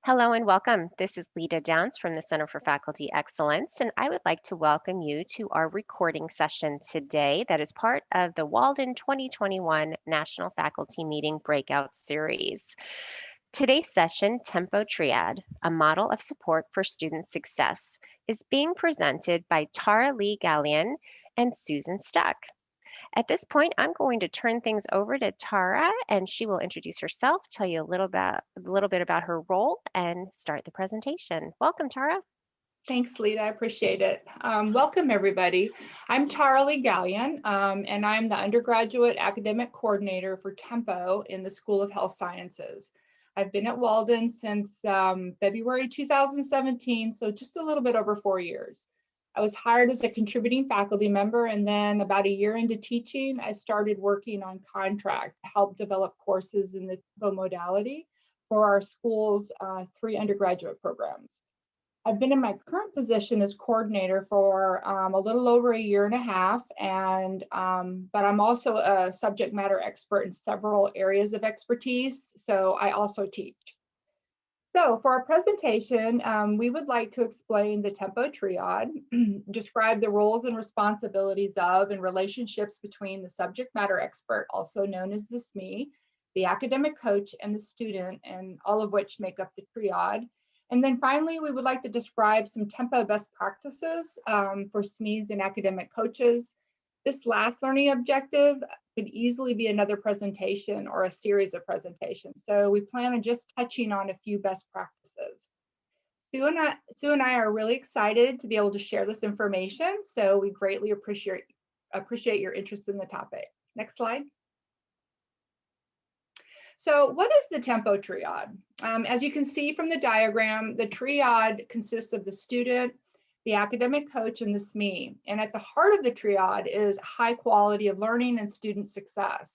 Hello and welcome. This is Lita Downs from the Center for Faculty Excellence, and I would like to welcome you to our recording session today that is part of the Walden 2021 National Faculty Meeting Breakout Series. Today's session, Tempo Triad, a model of support for student success, is being presented by Lee Gallien and Susan Stuck. At this point, I'm going to turn things over to Tara, and she will introduce herself, tell you a little bit about her role, and start the presentation. Welcome, Tara. Thanks, Lita. I appreciate it. Welcome, everybody. I'm Lee Gallien, and I'm the undergraduate academic coordinator for Tempo in the School of Health Sciences. I've been at Walden since February 2017, so just a little bit over 4 years. I was hired as a contributing faculty member, and then about a year into teaching, I started working on contract to help develop courses in the Tempo modality for our school's 3 undergraduate programs. I've been in my current position as coordinator for a little over a year and a half, but I'm also a subject matter expert in several areas of expertise, so I also teach. So for our presentation, we would like to explain the Tempo Triad, describe the roles and responsibilities of and relationships between the subject matter expert, also known as the SME, the academic coach, and the student, and all of which make up the triad. And then finally, we would like to describe some Tempo best practices for SMEs and academic coaches. This last learning objective could easily be another presentation or a series of presentations. So we plan on just touching on a few best practices. Sue and I are really excited to be able to share this information. So we greatly appreciate your interest in the topic. Next slide. So what is the Tempo Triad? As you can see from the diagram, the triad consists of the student, the academic coach, and the SME. And at the heart of the triad is high quality of learning and student success.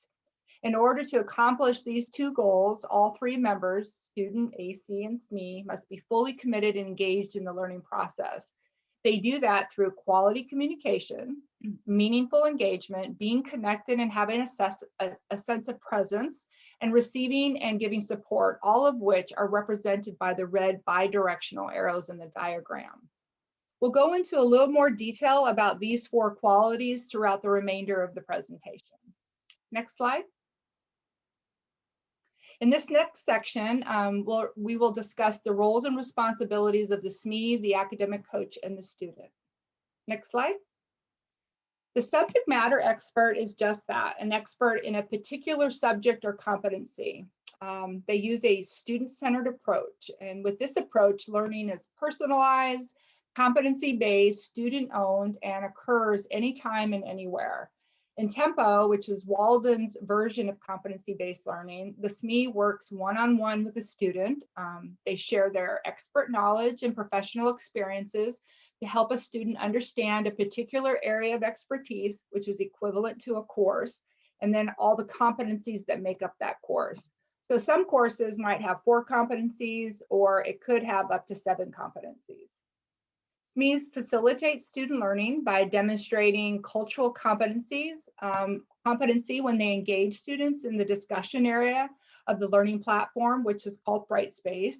In order to accomplish these 2 goals, all 3 members, student, AC, and SME, must be fully committed and engaged in the learning process. They do that through quality communication, meaningful engagement, being connected and having a sense of presence, and receiving and giving support, all of which are represented by the red bidirectional arrows in the diagram. We'll go into a little more detail about these 4 qualities throughout the remainder of the presentation. Next slide. In this next section, we will discuss the roles and responsibilities of the SME, the academic coach, and the student. Next slide. The subject matter expert is just that, an expert in a particular subject or competency. They use a student-centered approach, and with this approach, learning is personalized, competency-based, student-owned, and occurs anytime and anywhere. In Tempo, which is Walden's version of competency-based learning, the SME works one-on-one with the student. They share their expert knowledge and professional experiences to help a student understand a particular area of expertise, which is equivalent to a course, and then all the competencies that make up that course. So some courses might have 4 competencies, or it could have up to 7 competencies. SMEs facilitate student learning by demonstrating cultural competency when they engage students in the discussion area of the learning platform, which is called Brightspace,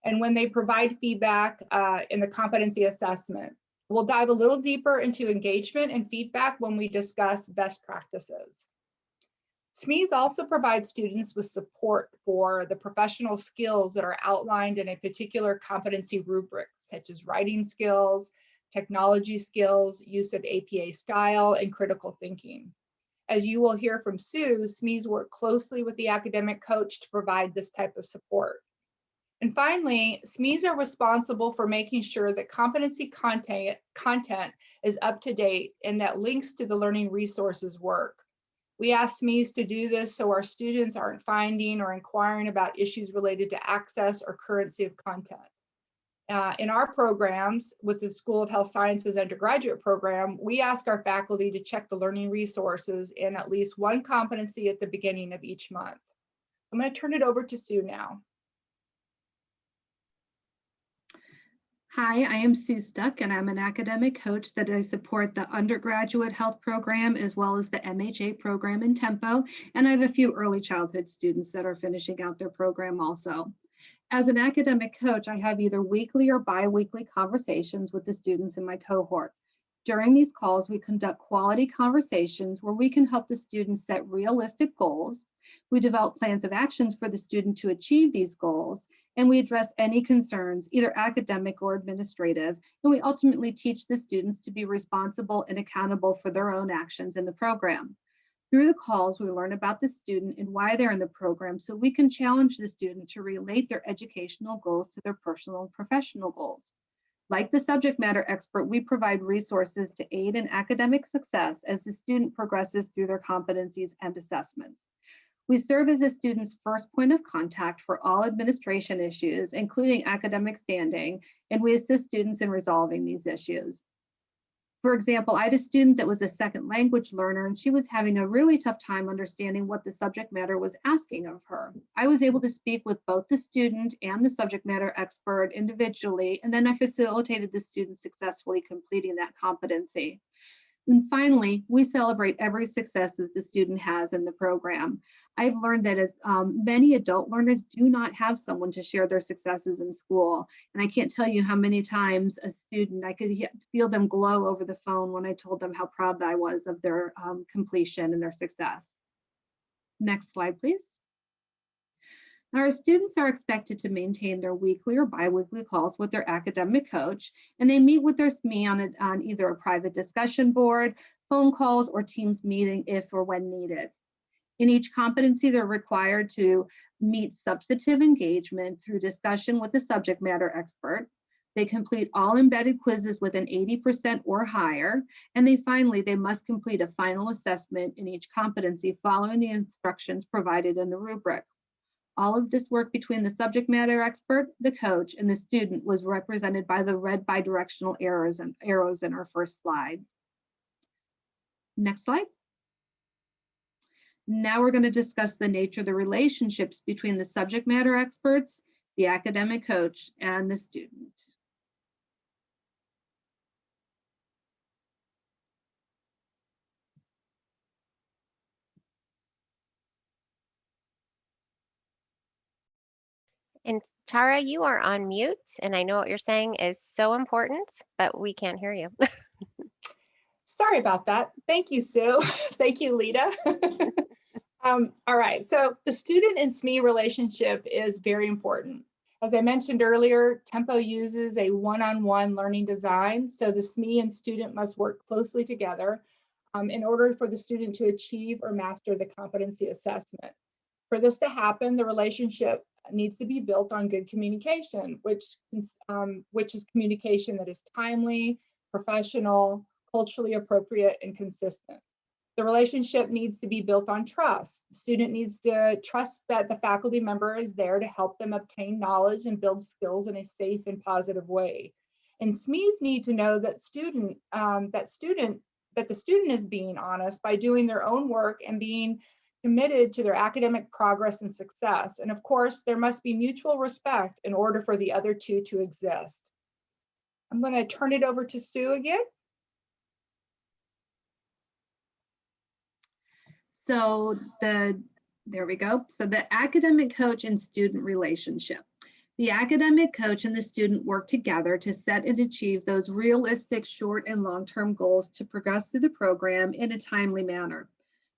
and when they provide feedback in the competency assessment. We'll dive a little deeper into engagement and feedback when we discuss best practices. SMEs also provide students with support for the professional skills that are outlined in a particular competency rubric, such as writing skills, technology skills, use of APA style, and critical thinking. As you will hear from Sue, SMEs work closely with the academic coach to provide this type of support. And finally, SMEs are responsible for making sure that competency content is up to date and that links to the learning resources work. We ask SMEs to do this so our students aren't finding or inquiring about issues related to access or currency of content. In our programs with the School of Health Sciences undergraduate program, we ask our faculty to check the learning resources in at least 1 competency at the beginning of each month. I'm going to turn it over to Sue now. Hi, I am Sue Stuck, and I'm an academic coach that I support the undergraduate health program as well as the MHA program in Tempo. And I have a few early childhood students that are finishing out their program also. As an academic coach, I have either weekly or bi-weekly conversations with the students in my cohort. During these calls, we conduct quality conversations where we can help the students set realistic goals. We develop plans of actions for the student to achieve these goals, and we address any concerns, either academic or administrative, and we ultimately teach the students to be responsible and accountable for their own actions in the program. Through the calls, we learn about the student and why they're in the program so we can challenge the student to relate their educational goals to their personal and professional goals. Like the subject matter expert, we provide resources to aid in academic success as the student progresses through their competencies and assessments. We serve as a student's first point of contact for all administration issues, including academic standing, and we assist students in resolving these issues. For example, I had a student that was a second language learner, and she was having a really tough time understanding what the subject matter was asking of her. I was able to speak with both the student and the subject matter expert individually, and then I facilitated the student successfully completing that competency. And finally, we celebrate every success that the student has in the program. I've learned that as many adult learners do not have someone to share their successes in school. And I can't tell you how many times a student, I could feel them glow over the phone when I told them how proud I was of their completion and their success. Next slide, please. Now, our students are expected to maintain their weekly or biweekly calls with their academic coach, and they meet with their SME on either a private discussion board, phone calls, or Teams meeting if or when needed. In each competency, they're required to meet substantive engagement through discussion with the subject matter expert. They complete all embedded quizzes with an 80% or higher, and they must complete a final assessment in each competency following the instructions provided in the rubric. All of this work between the subject matter expert, the coach, and the student was represented by the red bidirectional arrows in our first slide. Next slide. Now we're going to discuss the nature of the relationships between the subject matter experts, the academic coach, and the student. And Tara, you are on mute, and I know what you're saying is so important, but we can't hear you. Sorry about that. Thank you, Sue. Thank you, Lita. All right, so the student and SME relationship is very important. As I mentioned earlier, Tempo uses a one-on-one learning design, so the SME and student must work closely together in order for the student to achieve or master the competency assessment. For this to happen, the relationship needs to be built on good communication, which is communication that is timely, professional, culturally appropriate, and consistent. The relationship needs to be built on trust. The student needs to trust that the faculty member is there to help them obtain knowledge and build skills in a safe and positive way. And SMEs need to know that the student is being honest by doing their own work and being committed to their academic progress and success. And of course, there must be mutual respect in order for the other two to exist. I'm going to turn it over to Sue again. So there we go. So the academic coach and student relationship. The academic coach and the student work together to set and achieve those realistic short and long-term goals to progress through the program in a timely manner.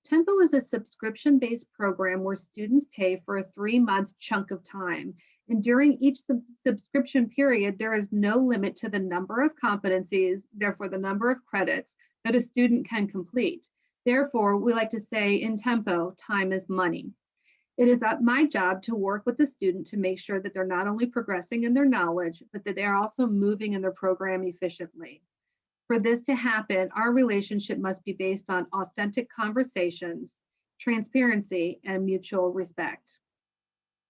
Tempo is a subscription-based program where students pay for a 3-month chunk of time. And during each subscription period, there is no limit to the number of competencies, therefore the number of credits that a student can complete. Therefore, we like to say in Tempo, time is money. It is my job to work with the student to make sure that they're not only progressing in their knowledge, but that they're also moving in their program efficiently. For this to happen, our relationship must be based on authentic conversations, transparency, and mutual respect.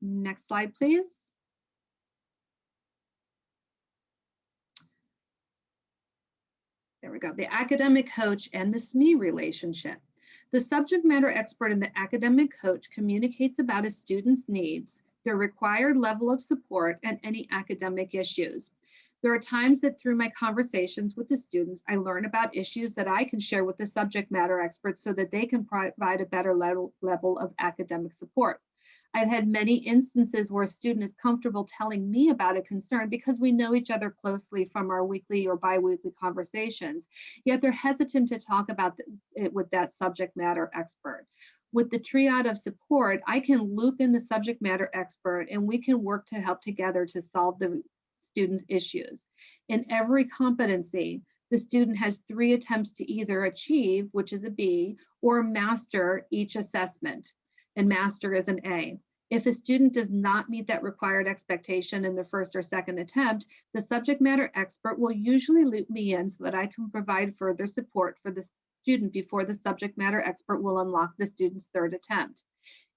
Next slide, please. There we go. The academic coach and the SME relationship. The subject matter expert and the academic coach communicates about a student's needs, their required level of support, and any academic issues. There are times that through my conversations with the students, I learn about issues that I can share with the subject matter experts so that they can provide a better level of academic support. I've had many instances where a student is comfortable telling me about a concern because we know each other closely from our weekly or biweekly conversations, yet they're hesitant to talk about it with that subject matter expert. With the triad of support, I can loop in the subject matter expert and we can work to help together to solve the student's issues. In every competency, the student has 3 attempts to either achieve, which is a B, or master each assessment, and master is an A. If a student does not meet that required expectation in the first or second attempt, the subject matter expert will usually loop me in so that I can provide further support for the student before the subject matter expert will unlock the student's 3rd attempt.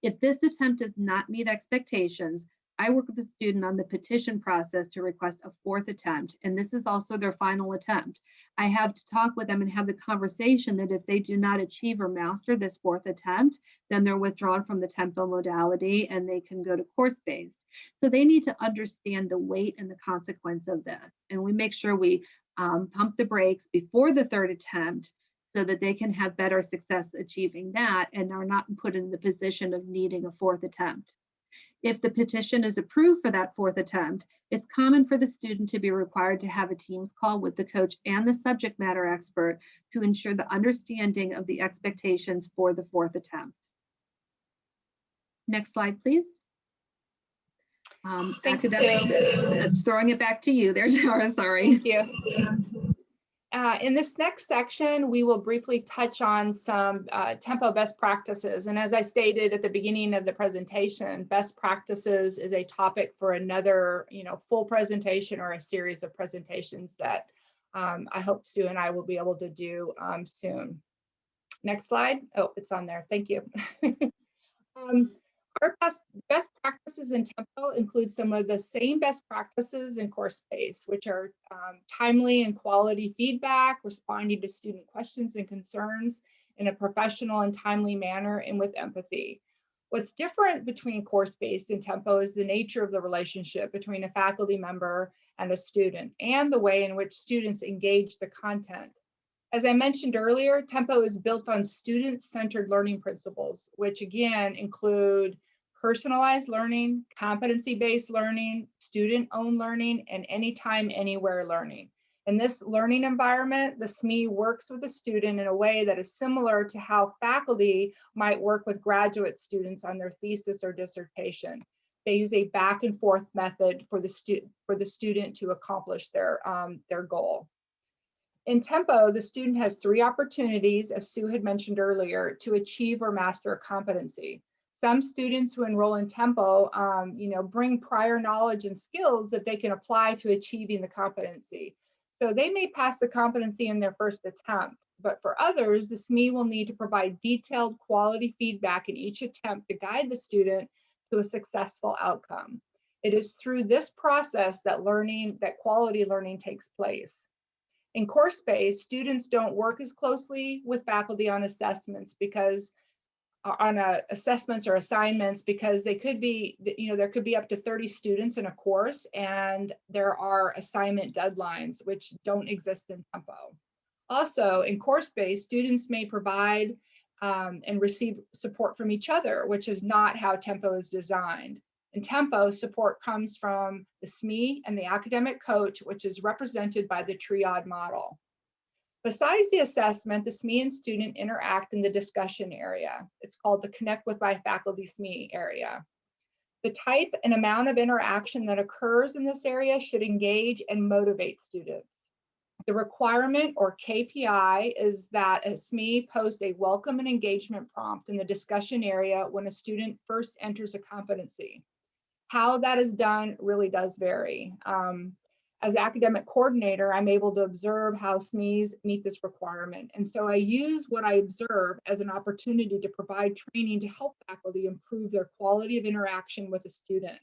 If this attempt does not meet expectations, I work with the student on the petition process to request a 4th attempt, and this is also their final attempt. I have to talk with them and have the conversation that if they do not achieve or master this 4th attempt, then they're withdrawn from the Tempo modality and they can go to course-based. So they need to understand the weight and the consequence of this. And we make sure we pump the brakes before the 3rd attempt so that they can have better success achieving that and are not put in the position of needing a 4th attempt. If the petition is approved for that 4th attempt, it's common for the student to be required to have a Teams call with the coach and the subject matter expert to ensure the understanding of the expectations for the 4th attempt. Next slide, please. Thanks, Academic, throwing it back to you there, Tara, sorry. Thank you. In this next section, we will briefly touch on some Tempo best practices. And as I stated at the beginning of the presentation, best practices is a topic for another, full presentation or a series of presentations that I hope Sue and I will be able to do soon. Next slide. Oh, it's on there. Thank you. Our best practices in Tempo include some of the same best practices in course-based, which are timely and quality feedback, responding to student questions and concerns in a professional and timely manner and with empathy. What's different between course-based and Tempo is the nature of the relationship between a faculty member and a student and the way in which students engage the content. As I mentioned earlier, Tempo is built on student-centered learning principles, which again include personalized learning, competency-based learning, student-owned learning, and anytime, anywhere learning. In this learning environment, the SME works with the student in a way that is similar to how faculty might work with graduate students on their thesis or dissertation. They use a back and forth method for the student to accomplish their goal. In Tempo, the student has 3 opportunities, as Sue had mentioned earlier, to achieve or master a competency. Some students who enroll in Tempo, bring prior knowledge and skills that they can apply to achieving the competency. So they may pass the competency in their first attempt, but for others, the SME will need to provide detailed quality feedback in each attempt to guide the student to a successful outcome. It is through this process that quality learning takes place. In course-based, students don't work as closely with faculty on assessments or assignments because they could be, there could be up to 30 students in a course and there are assignment deadlines which don't exist in Tempo. Also, in course-based, students may provide and receive support from each other, which is not how Tempo is designed. In Tempo, support comes from the SME and the academic coach, which is represented by the Triad model. Besides the assessment, the SME and student interact in the discussion area. It's called the Connect with My Faculty SME area. The type and amount of interaction that occurs in this area should engage and motivate students. The requirement or KPI is that a SME post a welcome and engagement prompt in the discussion area when a student first enters a competency. How that is done really does vary. As academic coordinator, I'm able to observe how SMEs meet this requirement. And so I use what I observe as an opportunity to provide training to help faculty improve their quality of interaction with a student.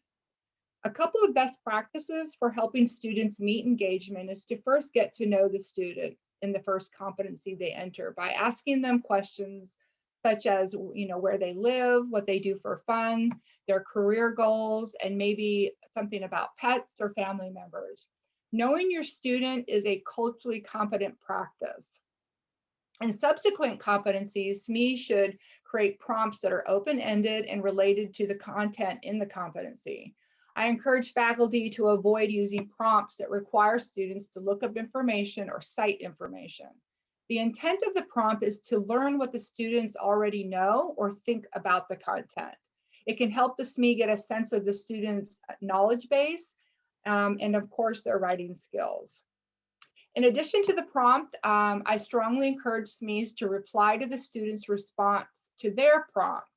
A couple of best practices for helping students meet engagement is to first get to know the student in the first competency they enter by asking them questions such as, where they live, what they do for fun, their career goals, and maybe something about pets or family members. Knowing your student is a culturally competent practice. In subsequent competencies, SME should create prompts that are open-ended and related to the content in the competency. I encourage faculty to avoid using prompts that require students to look up information or cite information. The intent of the prompt is to learn what the students already know or think about the content. It can help the SME get a sense of the student's knowledge base and of course their writing skills. In addition to the prompt, I strongly encourage SMEs to reply to the student's response to their prompt.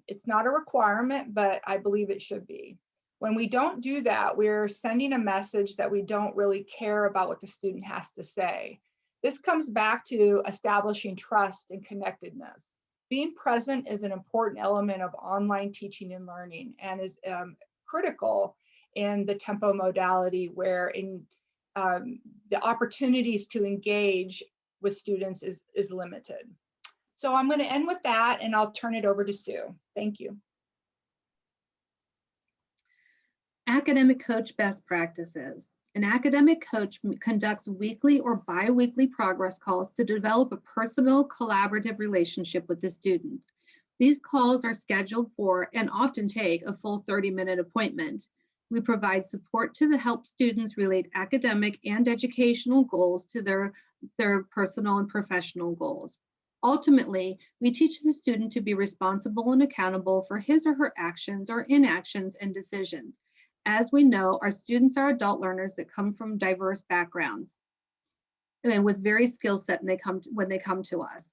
It's not a requirement, but I believe it should be. When we don't do that, we're sending a message that we don't really care about what the student has to say. This comes back to establishing trust and connectedness. Being present is an important element of online teaching and learning and is critical in the Tempo modality, where the opportunities to engage with students is limited. So I'm going to end with that and I'll turn it over to Sue. Thank you. Academic coach best practices. An academic coach conducts weekly or bi-weekly progress calls to develop a personal, collaborative relationship with the student. These calls are scheduled for and often take a full 30-minute appointment. We provide support to help students relate academic and educational goals to their personal and professional goals. Ultimately, we teach the student to be responsible and accountable for his or her actions or inactions and decisions. As we know, our students are adult learners that come from diverse backgrounds and with various skill set when they come to us.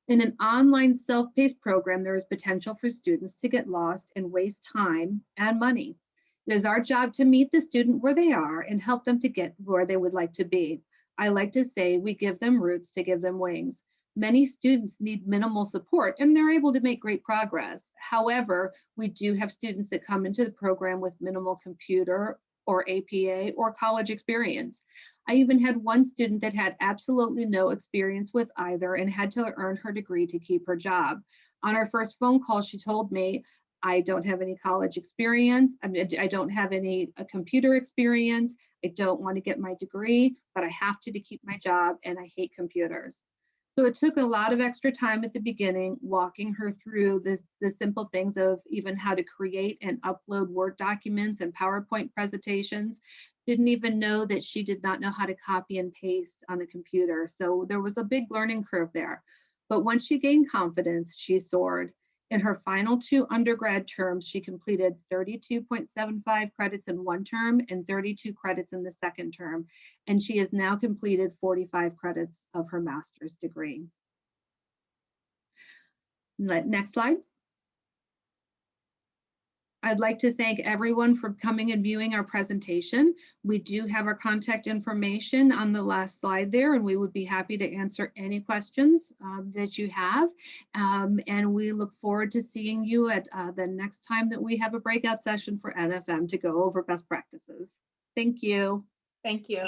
In an online self-paced program, there is potential for students to get lost and waste time and money. It is our job to meet the student where they are and help them to get where they would like to be. I like to say we give them roots to give them wings. Many students need minimal support and they're able to make great progress. However, we do have students that come into the program with minimal computer or APA or college experience. I even had one student that had absolutely no experience with either and had to earn her degree to keep her job. On our first phone call, she told me, I don't have any college experience. I don't have any computer experience. I don't want to get my degree, but I have to keep my job and I hate computers. So it took a lot of extra time at the beginning, walking her through the simple things of even how to create and upload Word documents and PowerPoint presentations. Didn't even know that she did not know how to copy and paste on a computer. So there was a big learning curve there. But once she gained confidence, she soared. In her final 2 undergrad terms, she completed 32.75 credits in one term and 32 credits in the second term. And she has now completed 45 credits of her master's degree. Next slide. I'd like to thank everyone for coming and viewing our presentation. We do have our contact information on the last slide there, and we would be happy to answer any questions that you have. And we look forward to seeing you at the next time that we have a breakout session for NFM to go over best practices. Thank you. Thank you.